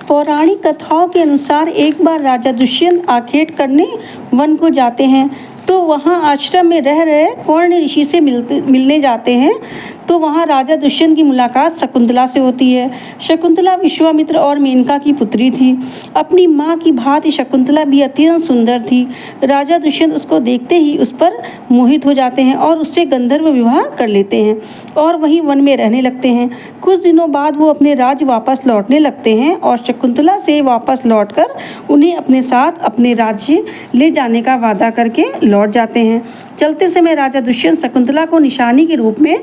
पौराणिक कथाओं के अनुसार एक बार राजा दुष्यंत आखेट करने वन को जाते हैं, तो वहाँ आश्रम में रह रहे कौर्ण ऋषि से मिलने जाते हैं। तो वहाँ राजा दुष्यंत की मुलाकात शकुंतला से होती है। शकुंतला विश्वामित्र और मेनका की पुत्री थी। अपनी माँ की भांति शकुंतला भी अत्यंत सुंदर थी। राजा दुष्यंत उसको देखते ही उस पर मोहित हो जाते हैं और उससे गंधर्व विवाह कर लेते हैं और वहीं वन में रहने लगते हैं। कुछ दिनों बाद वो अपने राज्य वापस लौटने लगते हैं और शकुंतला से वापस लौटकर उन्हें अपने साथ अपने राज्य ले जाने का वादा करके लौट जाते हैं। चलते समय राजा दुष्यंत शकुंतला को निशानी के रूप में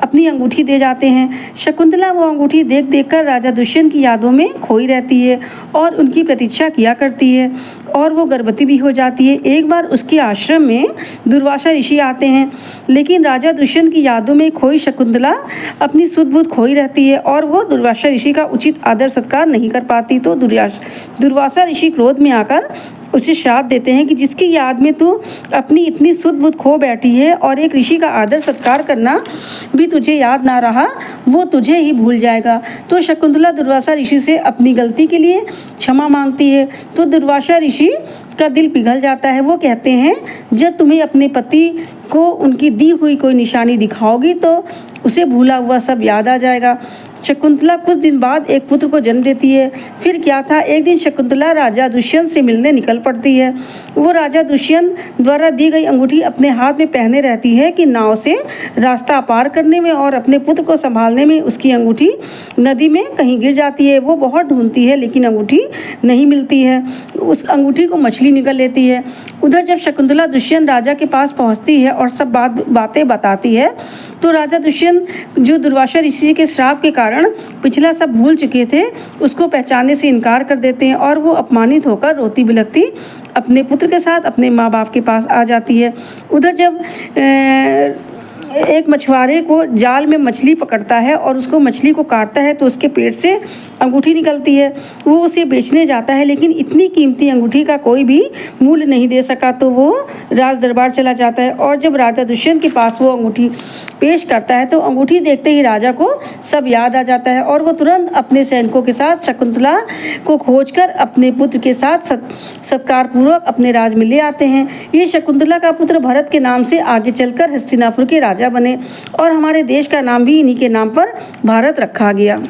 अपनी अंगूठी दे जाते हैं। शकुंतला वो अंगूठी देख देखकर राजा दुष्यंत की यादों में खोई रहती है और उनकी प्रतीक्षा किया करती है और वो गर्भवती भी हो जाती है। एक बार उसके आश्रम में दुर्वासा ऋषि आते हैं, लेकिन राजा दुष्यंत की यादों में खोई शकुंतला अपनी सुध बुध खोई रहती है और वो दुर्वासा ऋषि का उचित आदर सत्कार नहीं कर पाती। तो दुर्वासा ऋषि क्रोध में आकर उसे श्राप देते हैं कि जिसकी याद में तू अपनी इतनी सुध बुध खो बैठी है और एक ऋषि का आदर सत्कार करना भी तुझे याद ना रहा, वो तुझे ही भूल जाएगा। तो शकुंतला दुर्वासा ऋषि से अपनी गलती के लिए क्षमा मांगती है। तो दुर्वासा ऋषि का दिल पिघल जाता है। वो कहते हैं, जब तुम्हें अपने पति को उनकी दी हुई कोई निशानी दिखाओगी तो उसे भूला हुआ सब याद आ जाएगा। शकुंतला कुछ दिन बाद एक पुत्र को जन्म देती है। फिर क्या था, एक दिन शकुंतला राजा दुष्यंत से मिलने निकल पड़ती है। वो राजा दुष्यंत द्वारा दी गई अंगूठी अपने हाथ में पहने रहती है कि नाव से रास्ता पार करने में और अपने पुत्र को संभालने में उसकी अंगूठी नदी में कहीं गिर जाती है। वो बहुत ढूंढती है लेकिन अंगूठी नहीं मिलती है। उस अंगूठी को मछली निगल लेती है। उधर जब शकुंतला दुष्यंत राजा के पास पहुँचती है और सब बातें बताती है, तो राजा दुष्यंत जो दुर्वासा ऋषि के श्राप के कारण पिछला सब भूल चुके थे, उसको पहचानने से इनकार कर देते हैं और वो अपमानित होकर रोती बिलखती अपने पुत्र के साथ अपने माँ बाप के पास आ जाती है। उधर जब एक मछुआरे को जाल में मछली पकड़ता है और उसको मछली को काटता है तो उसके पेट से अंगूठी निकलती है। वो उसे बेचने जाता है, लेकिन इतनी कीमती अंगूठी का कोई भी मूल्य नहीं दे सका, तो वो राज दरबार चला जाता है और जब राजा दुष्यंत के पास वो अंगूठी पेश करता है तो अंगूठी देखते ही राजा को सब याद आ जाता है और वो तुरंत अपने सैनिकों के साथ शकुंतला को खोजकर अपने पुत्र के साथ सत्कारपूर्वक अपने राज में ले आते हैं। ये शकुंतला का पुत्र भरत के नाम से आगे चलकर हस्तिनापुर के राजा बने और हमारे देश का नाम भी इन्हीं के नाम पर भारत रखा गया।